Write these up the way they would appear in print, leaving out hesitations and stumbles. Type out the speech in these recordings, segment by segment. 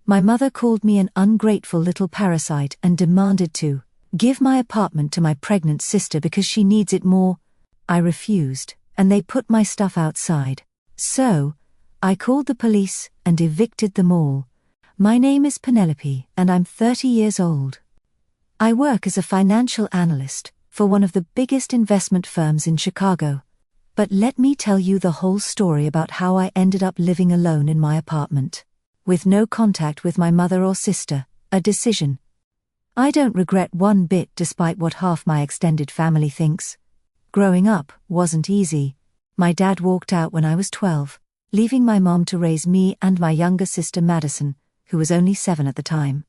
My mother called me an ungrateful little parasite and demanded to give my apartment to my pregnant sister because she needs it more. I refused, and they put my stuff outside. So, I called the police and evicted them all. My name is Penelope, and I'm 30 years old. I work as a financial analyst for one of the biggest investment firms in Chicago. But let me tell you the whole story about how I ended up living alone in my apartment, with no contact with my mother or sister, a decision I don't regret one bit despite what half my extended family thinks. Growing up wasn't easy. My dad walked out when I was 12, leaving my mom to raise me and my younger sister Madison, who was only 7 at the time.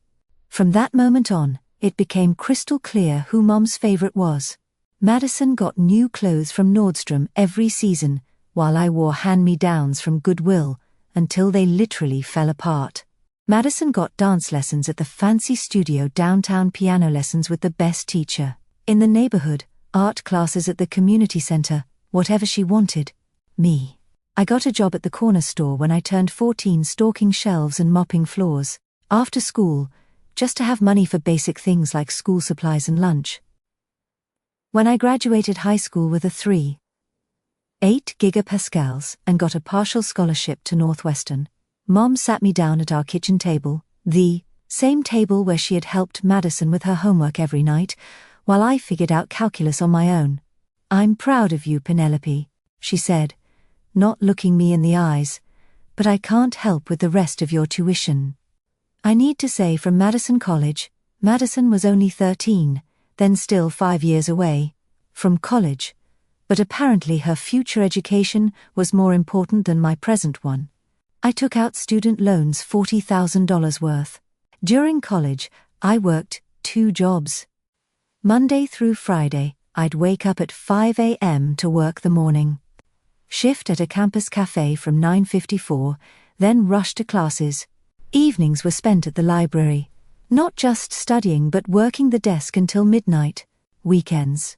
From that moment on, it became crystal clear who Mom's favorite was. Madison got new clothes from Nordstrom every season, while I wore hand-me-downs from Goodwill, until they literally fell apart. Madison got dance lessons at the fancy studio downtown, piano lessons with the best teacher in the neighborhood, art classes at the community center, whatever she wanted. Me. I got a job at the corner store when I turned 14, stocking shelves and mopping floors, after school, just to have money for basic things like school supplies and lunch. When I graduated high school with a 3.8 gigapascals and got a partial scholarship to Northwestern, Mom sat me down at our kitchen table, the same table where she had helped Madison with her homework every night, while I figured out calculus on my own. "I'm proud of you, Penelope," she said, not looking me in the eyes, "but I can't help with the rest of your tuition." I need to say, from Madison College, Madison was only 13, then still 5 years away from college, but apparently her future education was more important than my present one. I took out student loans, $40,000 worth. During college, I worked 2 jobs. Monday through Friday, I'd wake up at 5 a.m. to work the morning shift at a campus cafe from 9:54, then rush to classes. Evenings were spent at the library, not just studying but working the desk until midnight. Weekends,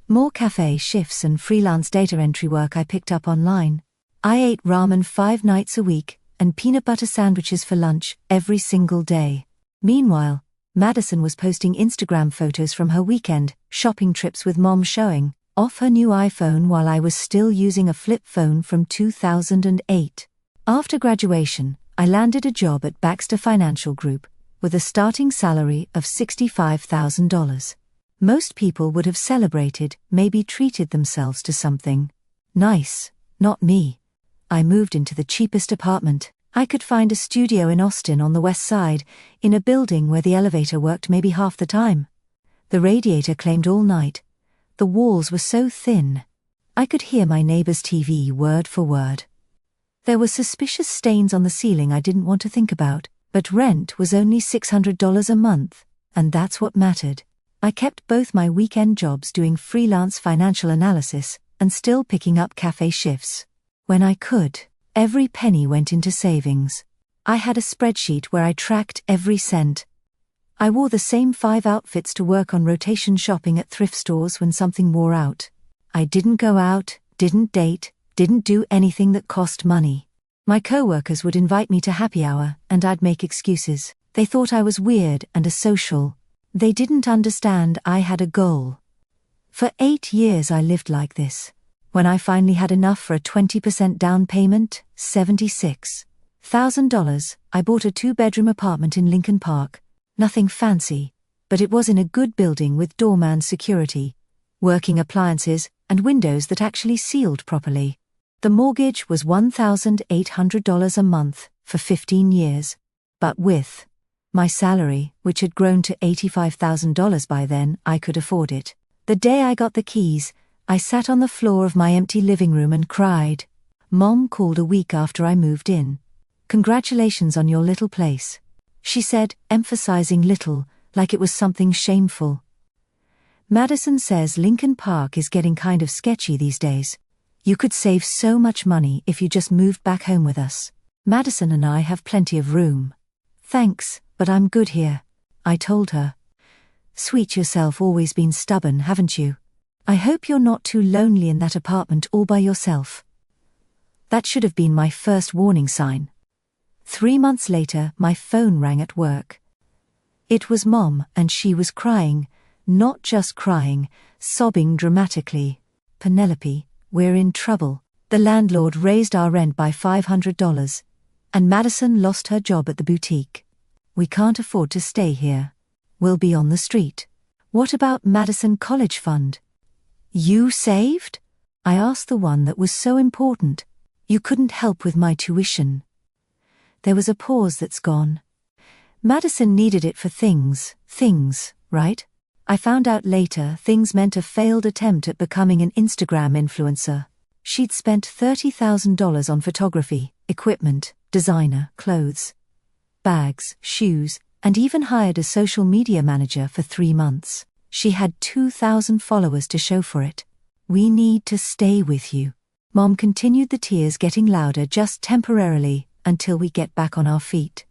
more cafe shifts and freelance data entry work I picked up online. I ate ramen 5 nights a week, and peanut butter sandwiches for lunch every single day. Meanwhile, Madison was posting Instagram photos from her weekend shopping trips with Mom, showing off her new iPhone while I was still using a flip phone from 2008. After graduation, I landed a job at Baxter Financial Group, with a starting salary of $65,000. Most people would have celebrated, maybe treated themselves to something nice. Not me. I moved into the cheapest apartment I could find, a studio in Austin on the west side, in a building where the elevator worked maybe half the time. The radiator claimed all night. The walls were so thin, I could hear my neighbor's TV word for word. There were suspicious stains on the ceiling I didn't want to think about, but rent was only $600 a month, and that's what mattered. I kept both my weekend jobs doing freelance financial analysis and still picking up cafe shifts. When I could, every penny went into savings. I had a spreadsheet where I tracked every cent. I wore the same 5 outfits to work on rotation, shopping at thrift stores when something wore out. I didn't go out, didn't date, didn't do anything that cost money. My coworkers would invite me to happy hour, and I'd make excuses. They thought I was weird and asocial. They didn't understand I had a goal. For 8 years I lived like this. When I finally had enough for a 20% down payment, $76,000, I bought a 2-bedroom apartment in Lincoln Park. Nothing fancy, but it was in a good building with doorman security, working appliances, and windows that actually sealed properly. The mortgage was $1,800 a month for 15 years. But with my salary, which had grown to $85,000 by then, I could afford it. The day I got the keys, I sat on the floor of my empty living room and cried. Mom called a week after I moved in. "Congratulations on your little place," she said, emphasizing little, like it was something shameful. "Madison says Lincoln Park is getting kind of sketchy these days. You could save so much money if you just moved back home with us. Madison and I have plenty of room." "Thanks, but I'm good here," I told her. "Sweet yourself, always been stubborn, haven't you? I hope you're not too lonely in that apartment all by yourself." That should have been my first warning sign. 3 months later, my phone rang at work. It was Mom, and she was crying, not just crying, sobbing dramatically. "Penelope, we're in trouble. The landlord raised our rent by $500, and Madison lost her job at the boutique. We can't afford to stay here. We'll be on the street. What about Madison College Fund?" "You saved?" I asked, the one that was so important. "You couldn't help with my tuition." There was a pause that's gone. Madison needed it for things, right? I found out later things meant a failed attempt at becoming an Instagram influencer. She'd spent $30,000 on photography, equipment, designer, clothes, bags, shoes, and even hired a social media manager for 3 months. She had 2,000 followers to show for it. "We need to stay with you." Mom continued, the tears getting louder just temporarily, until we get back on our feet.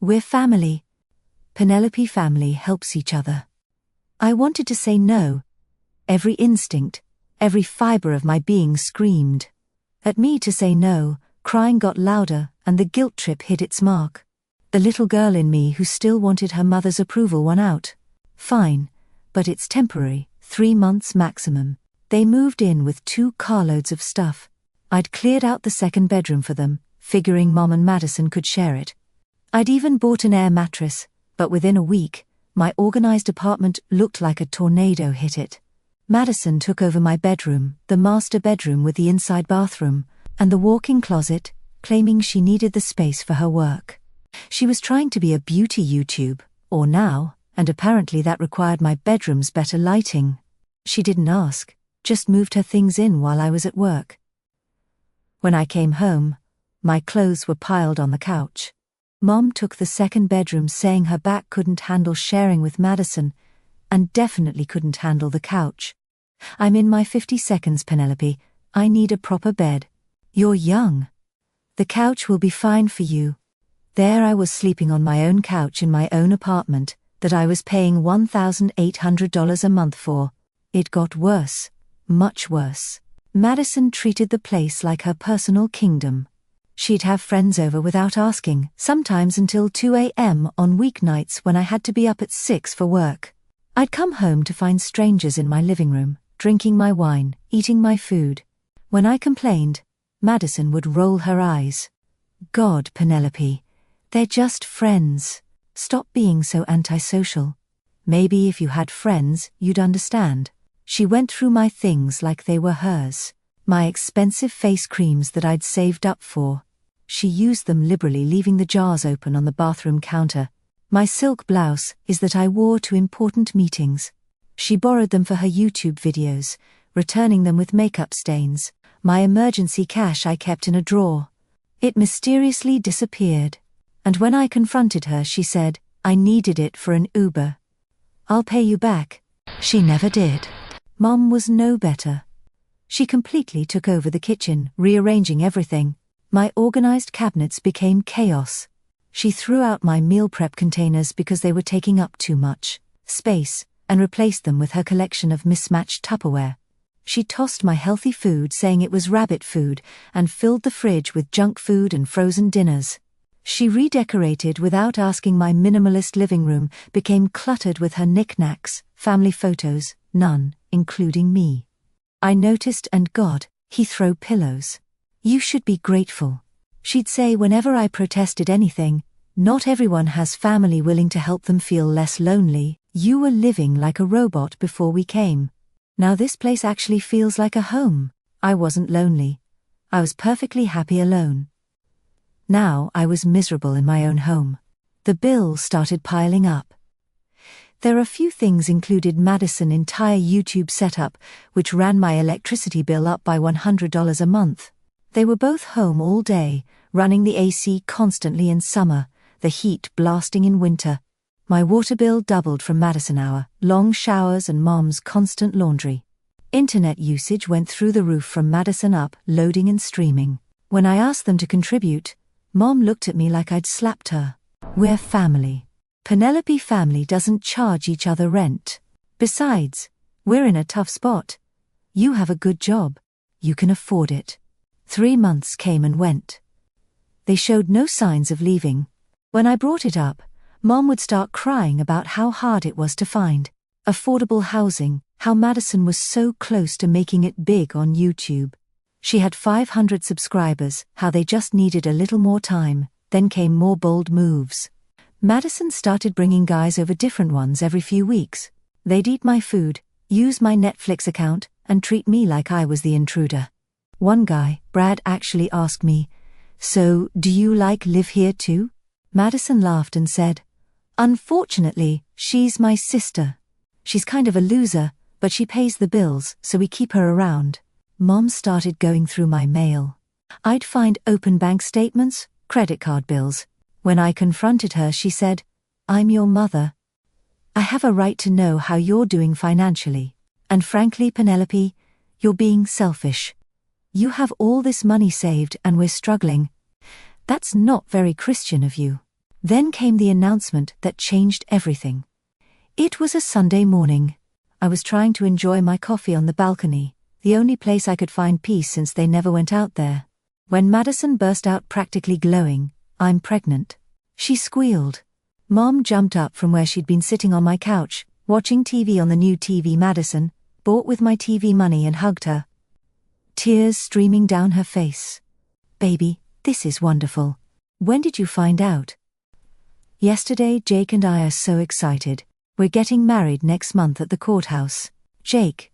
"We're family. Penelope, family helps each other." I wanted to say no. Every instinct, every fiber of my being screamed at me to say no. Crying got louder, and the guilt trip hit its mark. The little girl in me who still wanted her mother's approval won out. "Fine, but it's temporary, 3 months maximum." They moved in with 2 carloads of stuff. I'd cleared out the second bedroom for them, figuring Mom and Madison could share it. I'd even bought an air mattress, but within a week, my organized apartment looked like a tornado hit it. Madison took over my bedroom, the master bedroom with the inside bathroom, and the walk-in closet, claiming she needed the space for her work. She was trying to be a beauty YouTube, or now, and apparently that required my bedroom's better lighting. She didn't ask, just moved her things in while I was at work. When I came home, my clothes were piled on the couch. Mom took the second bedroom, saying her back couldn't handle sharing with Madison, and definitely couldn't handle the couch. "I'm in my 50 seconds, Penelope. I need a proper bed." "You're young. The couch will be fine for you." There I was, sleeping on my own couch in my own apartment that I was paying $1,800 a month for. It got worse, much worse. Madison treated the place like her personal kingdom. She'd have friends over without asking, sometimes until 2 a.m. on weeknights when I had to be up at 6 for work. I'd come home to find strangers in my living room, drinking my wine, eating my food. When I complained, Madison would roll her eyes. "God, Penelope, they're just friends. Stop being so antisocial. Maybe if you had friends, you'd understand." She went through my things like they were hers. My expensive face creams that I'd saved up for. She used them liberally, leaving the jars open on the bathroom counter. My silk blouse is that I wore to important meetings. She borrowed them for her YouTube videos, returning them with makeup stains. My emergency cash I kept in a drawer. It mysteriously disappeared. And when I confronted her, she said, "I needed it for an Uber. I'll pay you back." She never did. Mom was no better. She completely took over the kitchen, rearranging everything. My organized cabinets became chaos. She threw out my meal prep containers because they were taking up too much space, and replaced them with her collection of mismatched Tupperware. She tossed my healthy food, saying it was rabbit food, and filled the fridge with junk food and frozen dinners. She redecorated without asking. My minimalist living room became cluttered with her knickknacks, family photos, none, including me. I noticed, and God, he throw pillows. "You should be grateful," she'd say whenever I protested anything. "Not everyone has family willing to help them feel less lonely. You were living like a robot before we came. Now this place actually feels like a home." I wasn't lonely. I was perfectly happy alone. Now I was miserable in my own home. The bills started piling up. There are few things included Madison's entire YouTube setup, which ran my electricity bill up by $100 a month. They were both home all day, running the AC constantly in summer, the heat blasting in winter. My water bill doubled from Madison hour, long showers and Mom's constant laundry. Internet usage went through the roof from Madison up, loading and streaming. When I asked them to contribute, Mom looked at me like I'd slapped her. "We're family. Penelope family doesn't charge each other rent. Besides, we're in a tough spot. You have a good job. You can afford it." 3 months came and went. They showed no signs of leaving. When I brought it up, Mom would start crying about how hard it was to find affordable housing, how Madison was so close to making it big on YouTube. She had 500 subscribers, how they just needed a little more time. Then came more bold moves. Madison started bringing guys over, different ones every few weeks. They'd eat my food, use my Netflix account, and treat me like I was the intruder. One guy, Brad, actually asked me, "So, do you live here too?" Madison laughed and said, "Unfortunately, she's my sister. She's kind of a loser, but she pays the bills, so we keep her around." Mom started going through my mail. I'd find open bank statements, credit card bills. When I confronted her, she said, "I'm your mother. I have a right to know how you're doing financially. And frankly, Penelope, you're being selfish. You have all this money saved and we're struggling. That's not very Christian of you." Then came the announcement that changed everything. It was a Sunday morning. I was trying to enjoy my coffee on the balcony, the only place I could find peace since they never went out there, when Madison burst out, practically glowing, "I'm pregnant." She squealed. Mom jumped up from where she'd been sitting on my couch, watching TV on the new TV Madison bought with my TV money, and hugged her, tears streaming down her face. "Baby, this is wonderful. When did you find out?" "Yesterday. Jake and I are so excited. We're getting married next month at the courthouse." Jake,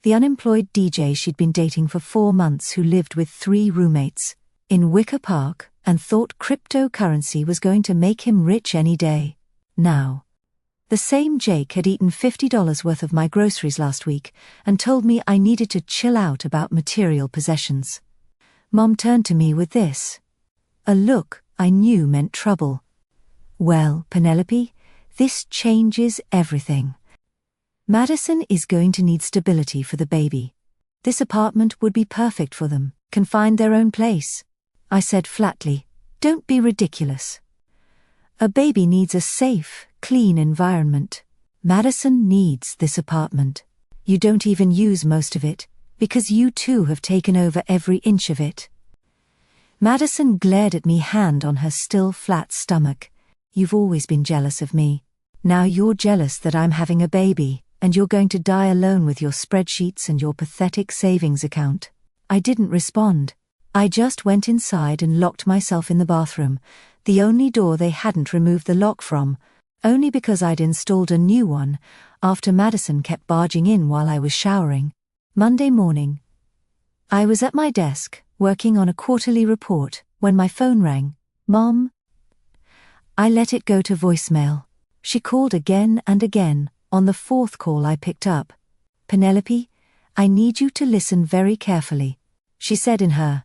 the unemployed DJ she'd been dating for 4 months, who lived with 3 roommates in Wicker Park and thought cryptocurrency was going to make him rich any day. Now, the same Jake had eaten $50 worth of my groceries last week and told me I needed to chill out about material possessions. Mom turned to me with this, a look I knew meant trouble. "Well, Penelope, this changes everything. Madison is going to need stability for the baby. This apartment would be perfect for them, can find their own place." I said flatly, "Don't be ridiculous. A baby needs a safe, clean environment. Madison needs this apartment. You don't even use most of it, because you too have taken over every inch of it." Madison glared at me, hand on her still flat stomach. "You've always been jealous of me. Now you're jealous that I'm having a baby, and you're going to die alone with your spreadsheets and your pathetic savings account." I didn't respond. I just went inside and locked myself in the bathroom, the only door they hadn't removed the lock from, only because I'd installed a new one after Madison kept barging in while I was showering. Monday morning. I was at my desk, working on a quarterly report, when my phone rang. "Mom?" I let it go to voicemail. She called again and again. On the 4th call I picked up. "Penelope, I need you to listen very carefully," she said in her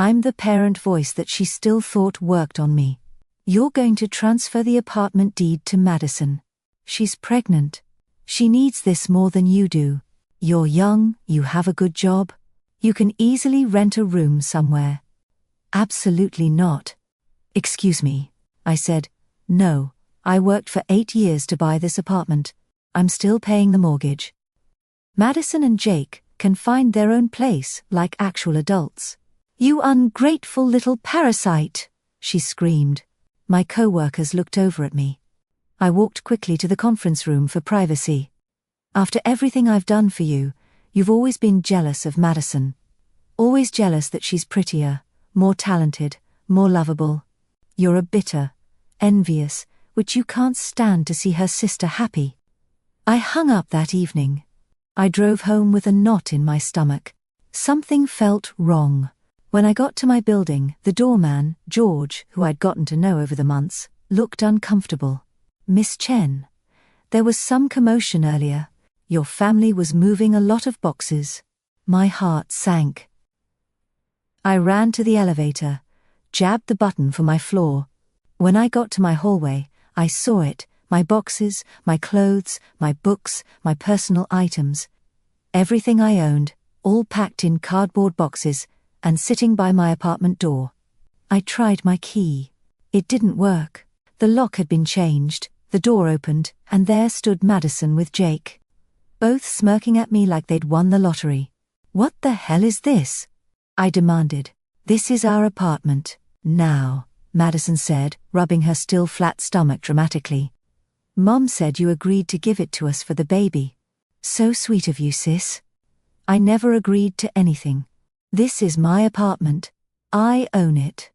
I'm the parent voice that she still thought worked on me. "You're going to transfer the apartment deed to Madison. She's pregnant. She needs this more than you do. You're young, you have a good job. You can easily rent a room somewhere." "Absolutely not." "Excuse me," I said. "No, I worked for 8 years to buy this apartment. I'm still paying the mortgage. Madison and Jake can find their own place like actual adults." "You ungrateful little parasite," she screamed. My co-workers looked over at me. I walked quickly to the conference room for privacy. "After everything I've done for you, you've always been jealous of Madison. Always jealous that she's prettier, more talented, more lovable. You're a bitter, envious, which you can't stand to see her sister happy." I hung up that evening. I drove home with a knot in my stomach. Something felt wrong. When I got to my building, the doorman, George, who I'd gotten to know over the months, looked uncomfortable. "Miss Chen, there was some commotion earlier. Your family was moving a lot of boxes." My heart sank. I ran to the elevator, jabbed the button for my floor. When I got to my hallway, I saw it, my boxes, my clothes, my books, my personal items. Everything I owned, all packed in cardboard boxes, and sitting by my apartment door. I tried my key. It didn't work. The lock had been changed, the door opened, and there stood Madison with Jake, both smirking at me like they'd won the lottery. "What the hell is this?" I demanded. "This is our apartment. now," Madison said, rubbing her still flat stomach dramatically. "Mom said you agreed to give it to us for the baby. So sweet of you, sis." "I never agreed to anything. This is my apartment. I own it."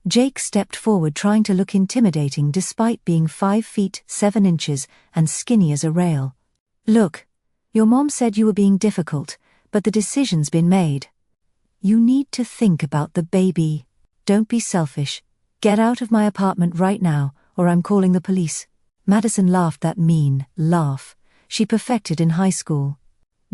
Jake stepped forward, trying to look intimidating despite being 5 feet 7 inches and skinny as a rail. "Look, your mom said you were being difficult, but the decision's been made. You need to think about the baby. Don't be selfish. Get out of my apartment right now, or I'm calling the police." Madison laughed that mean laugh she perfected in high school.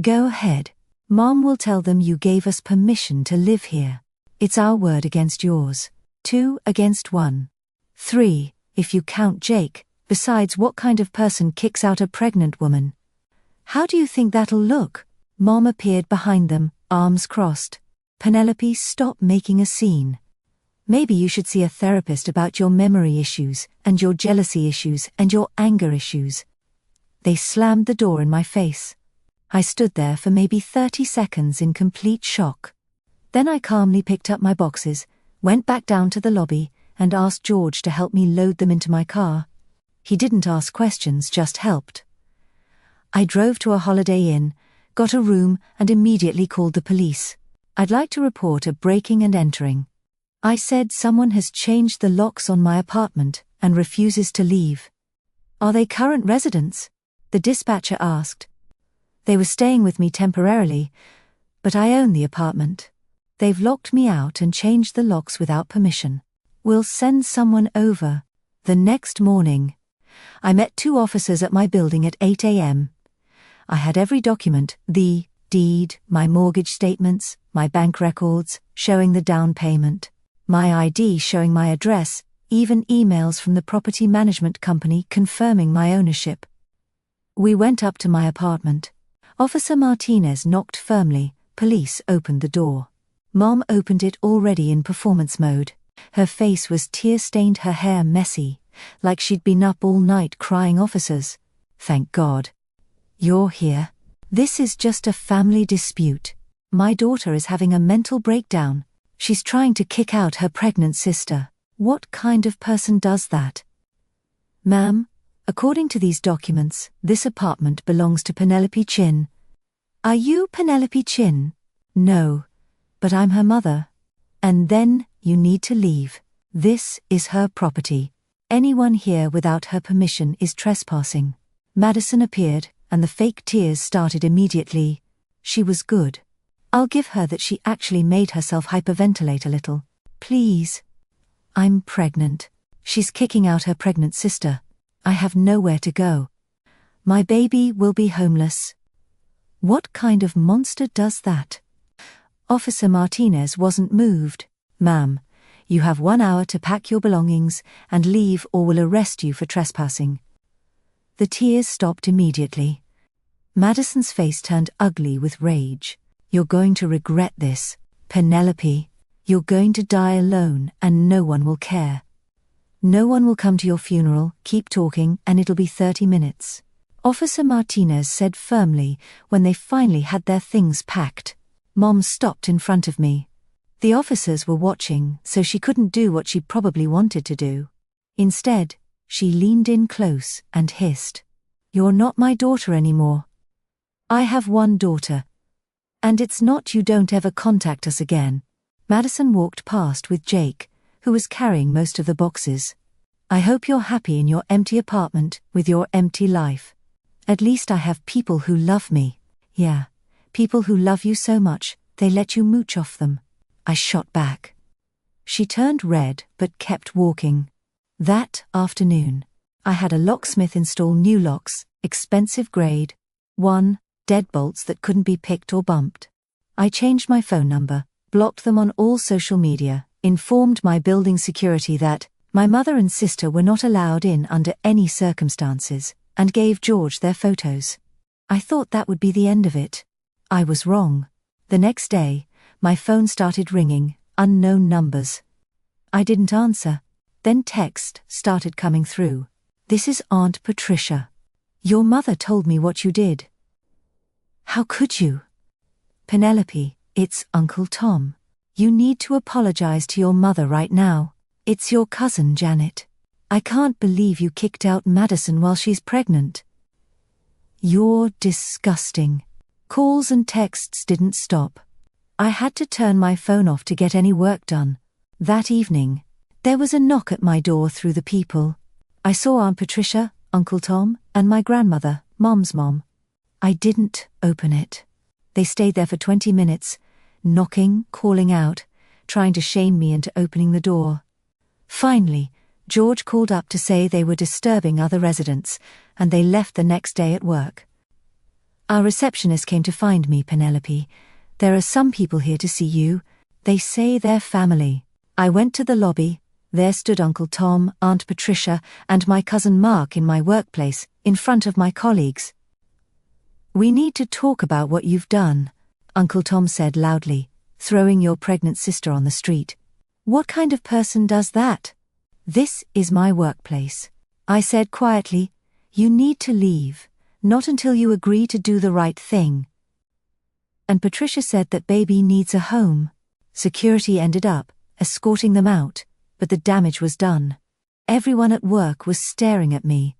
"Go ahead. Mom will tell them you gave us permission to live here. It's our word against yours. 2 against 1. 3, if you count Jake. Besides, what kind of person kicks out a pregnant woman? How do you think that'll look?" Mom appeared behind them, arms crossed. "Penelope, stop making a scene. Maybe you should see a therapist about your memory issues, and your jealousy issues, and your anger issues." They slammed the door in my face. I stood there for maybe 30 seconds in complete shock. Then I calmly picked up my boxes, went back down to the lobby, and asked George to help me load them into my car. He didn't ask questions, just helped. I drove to a Holiday Inn, got a room, and immediately called the police. "I'd like to report a breaking and entering. I said someone has changed the locks on my apartment and refuses to leave." "Are they current residents?" the dispatcher asked. "They were staying with me temporarily, but I own the apartment. They've locked me out and changed the locks without permission. We'll send someone over." The next morning, I met 2 officers at my building at 8 a.m. I had every document, the deed, my mortgage statements, my bank records, showing the down payment, my ID showing my address, even emails from the property management company confirming my ownership. We went up to my apartment. Officer Martinez knocked firmly. Police opened the door. Mom opened it already in performance mode. Her face was tear-stained, her hair messy, like she'd been up all night crying. "Officers, thank God you're here. This is just a family dispute. My daughter is having a mental breakdown. She's trying to kick out her pregnant sister." "What kind of person does that?" "Ma'am, according to these documents, this apartment belongs to Penelope Chin." "Are you Penelope Chin?" "No, but I'm her mother." "And then you need to leave. This is her property. Anyone here without her permission is trespassing." Madison appeared, and the fake tears started immediately. She was good. I'll give her that she actually made herself hyperventilate a little. "Please. I'm pregnant. She's kicking out her pregnant sister. I have nowhere to go. My baby will be homeless." "What kind of monster does that?" Officer Martinez wasn't moved. "Ma'am, you have 1 hour to pack your belongings and leave, or we'll arrest you for trespassing." The tears stopped immediately. Madison's face turned ugly with rage. "You're going to regret this, Penelope. You're going to die alone and no one will care. No one will come to your funeral. Keep talking and it'll be 30 minutes. Officer Martinez said firmly when they finally had their things packed. Mom stopped in front of me. The officers were watching, so she couldn't do what she probably wanted to do. Instead, she leaned in close and hissed, "You're not my daughter anymore. I have one daughter. And it's not. You don't ever contact us again." Madison walked past with Jake, who was carrying most of the boxes. "I hope you're happy in your empty apartment, with your empty life. At least I have people who love me." "Yeah, people who love you so much, they let you mooch off them," I shot back. She turned red but kept walking. That afternoon, I had a locksmith install new locks, expensive grade 1, deadbolts that couldn't be picked or bumped. I changed my phone number, blocked them on all social media, informed my building security that my mother and sister were not allowed in under any circumstances, and gave George their photos. I thought that would be the end of it. I was wrong. The next day, my phone started ringing, unknown numbers. I didn't answer. Then text started coming through. "This is Aunt Patricia. Your mother told me what you did." "How could you?" "Penelope, it's Uncle Tom. You need to apologize to your mother right now." It's your cousin, Janet. I can't believe you kicked out Madison while she's pregnant. You're disgusting. Calls and texts didn't stop. I had to turn my phone off to get any work done. That evening, there was a knock at my door through the people. I saw Aunt Patricia, Uncle Tom, and my grandmother, Mom's mom. I didn't open it. They stayed there for 20 minutes, knocking, calling out, trying to shame me into opening the door. Finally, George called up to say they were disturbing other residents, and they left the next day at work. Our receptionist came to find me, Penelope. There are some people here to see you. They say they're family. I went to the lobby. There stood Uncle Tom, Aunt Patricia, and my cousin Mark in my workplace, in front of my colleagues. We need to talk about what you've done, Uncle Tom said loudly, throwing your pregnant sister on the street. What kind of person does that? This is my workplace. I said quietly, you need to leave, not until you agree to do the right thing. And Patricia said that baby needs a home. Security ended up escorting them out, but the damage was done. Everyone at work was staring at me.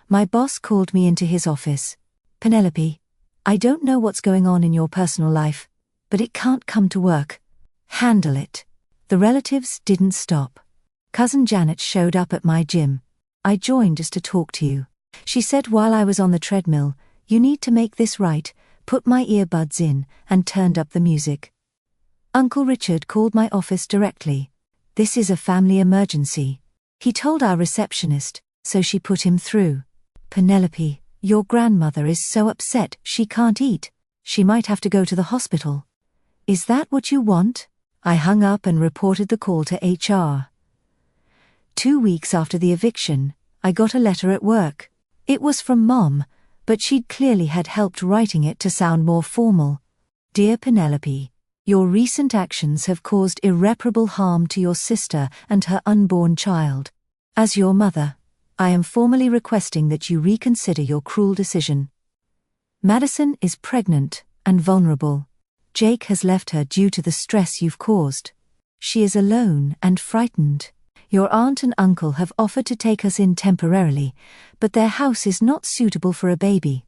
My boss called me into his office. Penelope, I don't know what's going on in your personal life, but it can't come to work. Handle it. The relatives didn't stop. Cousin Janet showed up at my gym. I joined just to talk to you. She said while I was on the treadmill, you need to make this right, put my earbuds in, and turned up the music. Uncle Richard called my office directly. This is a family emergency. He told our receptionist, so she put him through. Penelope, your grandmother is so upset she can't eat. She might have to go to the hospital. Is that what you want? I hung up and reported the call to HR. 2 weeks after the eviction, I got a letter at work. It was from Mom, but she'd clearly had helped writing it to sound more formal. Dear Penelope, your recent actions have caused irreparable harm to your sister and her unborn child. As your mother, I am formally requesting that you reconsider your cruel decision. Madison is pregnant and vulnerable. Jake has left her due to the stress you've caused. She is alone and frightened. Your aunt and uncle have offered to take us in temporarily, but their house is not suitable for a baby.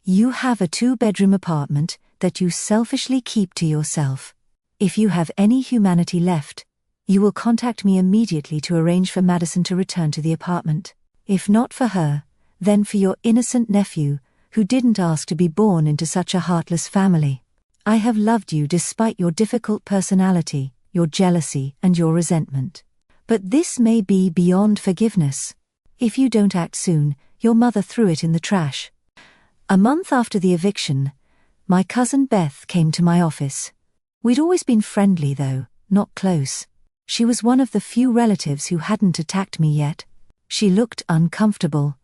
You have a 2-bedroom apartment that you selfishly keep to yourself. If you have any humanity left, you will contact me immediately to arrange for Madison to return to the apartment. If not for her, then for your innocent nephew, who didn't ask to be born into such a heartless family. I have loved you despite your difficult personality, your jealousy, and your resentment. But this may be beyond forgiveness. If you don't act soon, your mother threw it in the trash. A month after the eviction, my cousin Beth came to my office. We'd always been friendly though, not close. She was one of the few relatives who hadn't attacked me yet. She looked uncomfortable.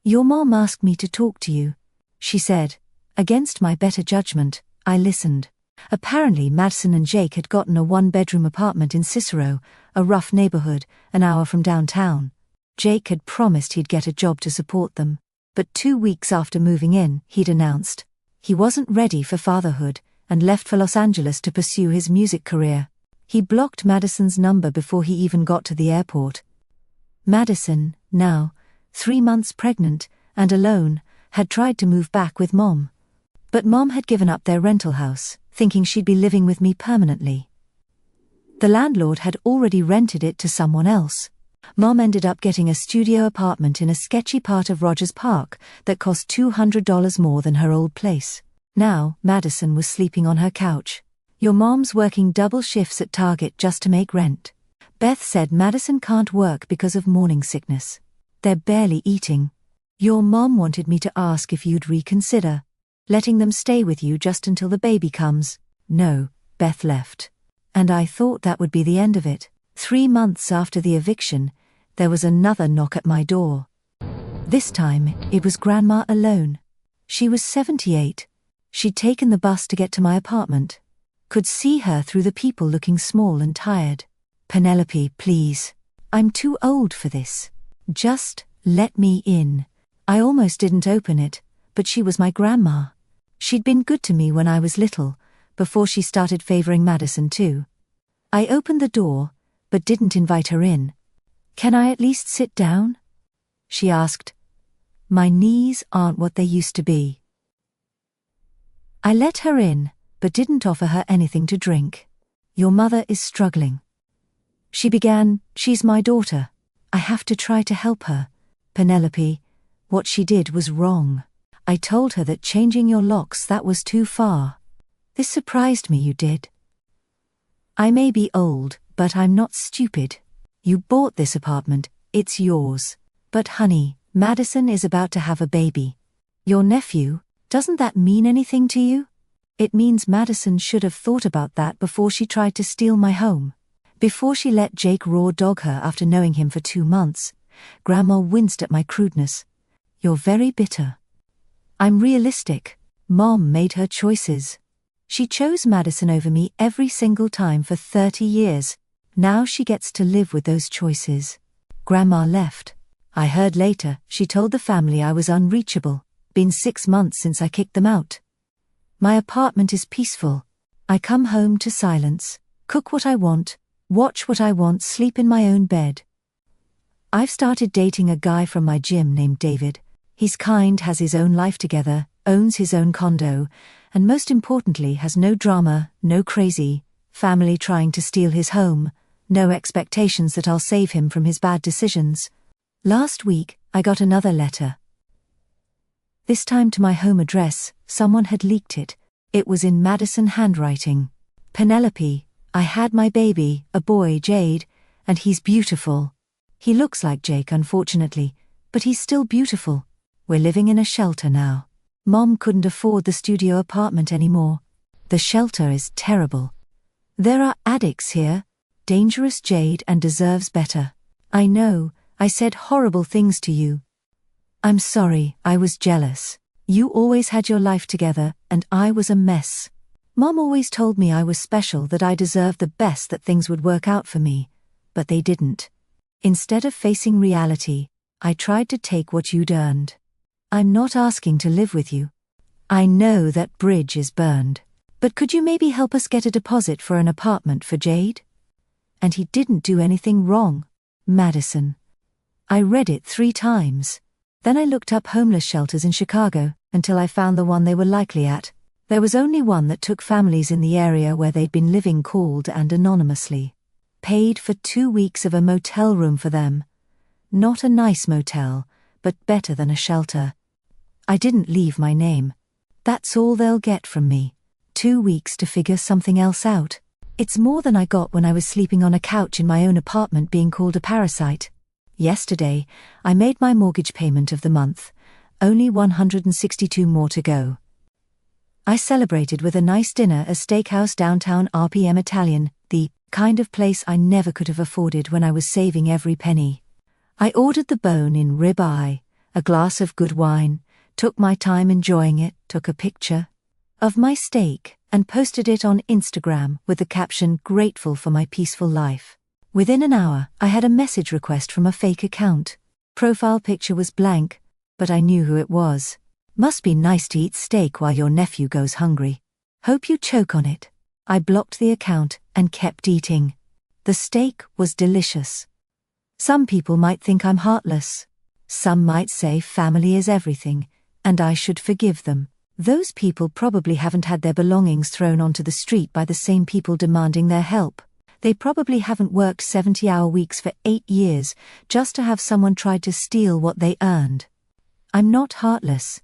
Your mom asked me to talk to you, she said. Against my better judgment, I listened. Apparently Madison and Jake had gotten a 1-bedroom apartment in Cicero, a rough neighborhood, an hour from downtown. Jake had promised he'd get a job to support them, but 2 weeks after moving in, he'd announced he wasn't ready for fatherhood and left for Los Angeles to pursue his music career. He blocked Madison's number before he even got to the airport. Madison, now 3 months pregnant and alone, had tried to move back with Mom. But Mom had given up their rental house, thinking she'd be living with me permanently. The landlord had already rented it to someone else. Mom ended up getting a studio apartment in a sketchy part of Rogers Park that cost $200 more than her old place. Now, Madison was sleeping on her couch. Your mom's working double shifts at Target just to make rent. Beth said Madison can't work because of morning sickness. They're barely eating. Your mom wanted me to ask if you'd reconsider letting them stay with you just until the baby comes. No, Beth left. And I thought that would be the end of it. 3 months after the eviction, there was another knock at my door. This time, it was Grandma alone. She was 78. She'd taken the bus to get to my apartment. Could see her through the people looking small and tired. Penelope, please. I'm too old for this. Just let me in. I almost didn't open it, but she was my grandma. She'd been good to me when I was little, before she started favoring Madison too. I opened the door, but didn't invite her in. "Can I at least sit down?" she asked. "My knees aren't what they used to be." I let her in, but didn't offer her anything to drink. "Your mother is struggling," she began. "She's my daughter. I have to try to help her. Penelope, what she did was wrong. I told her that changing your locks, that was too far. This surprised me you did. I may be old, but I'm not stupid. You bought this apartment, it's yours. But honey, Madison is about to have a baby. Your nephew, doesn't that mean anything to you? It means Madison should have thought about that before she tried to steal my home. Before she let Jake raw dog her after knowing him for 2 months. Grandma winced at my crudeness. You're very bitter. I'm realistic. Mom made her choices. She chose Madison over me every single time for 30 years. Now she gets to live with those choices. Grandma left. I heard later she told the family I was unreachable. Been 6 months since I kicked them out. My apartment is peaceful. I come home to silence, cook what I want, watch what I want, sleep in my own bed. I've started dating a guy from my gym named David. He's kind, has his own life together, owns his own condo, and most importantly has no drama, no crazy family trying to steal his home, no expectations that I'll save him from his bad decisions. Last week, I got another letter. This time to my home address. Someone had leaked it. It was in Madison handwriting. "Penelope, I had my baby, a boy, Jade, and he's beautiful. He looks like Jake, unfortunately, but he's still beautiful. We're living in a shelter now. Mom couldn't afford the studio apartment anymore. The shelter is terrible. There are addicts here. Dangerous Jade and deserves better. I know, I said horrible things to you. I'm sorry, I was jealous. You always had your life together, and I was a mess. Mom always told me I was special, that I deserved the best, that things would work out for me. But they didn't. Instead of facing reality, I tried to take what you'd earned. I'm not asking to live with you. I know that bridge is burned. But could you maybe help us get a deposit for an apartment for Jade? And he didn't do anything wrong. Madison. I read it 3 times. Then I looked up homeless shelters in Chicago, until I found the one they were likely at. There was only one that took families in the area where they'd been living, called and anonymously. Paid for 2 weeks of a motel room for them. Not a nice motel, but better than a shelter. I didn't leave my name. That's all they'll get from me. 2 weeks to figure something else out. It's more than I got when I was sleeping on a couch in my own apartment being called a parasite. Yesterday, I made my mortgage payment of the month. Only 162 more to go. I celebrated with a nice dinner, a steakhouse downtown RPM Italian, the kind of place I never could have afforded when I was saving every penny. I ordered the bone-in rib-eye, a glass of good wine, took my time enjoying it, took a picture of my steak, and posted it on Instagram with the caption, "Grateful for my peaceful life." Within an hour, I had a message request from a fake account. Profile picture was blank, but I knew who it was. Must be nice to eat steak while your nephew goes hungry. Hope you choke on it. I blocked the account and kept eating. The steak was delicious. Some people might think I'm heartless. Some might say family is everything, and I should forgive them. Those people probably haven't had their belongings thrown onto the street by the same people demanding their help. They probably haven't worked 70-hour weeks for 8 years just to have someone try to steal what they earned. I'm not heartless.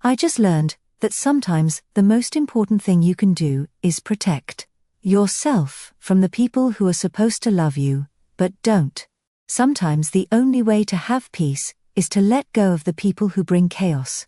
I just learned that sometimes the most important thing you can do is protect yourself from the people who are supposed to love you, but don't. Sometimes the only way to have peace is to let go of the people who bring chaos.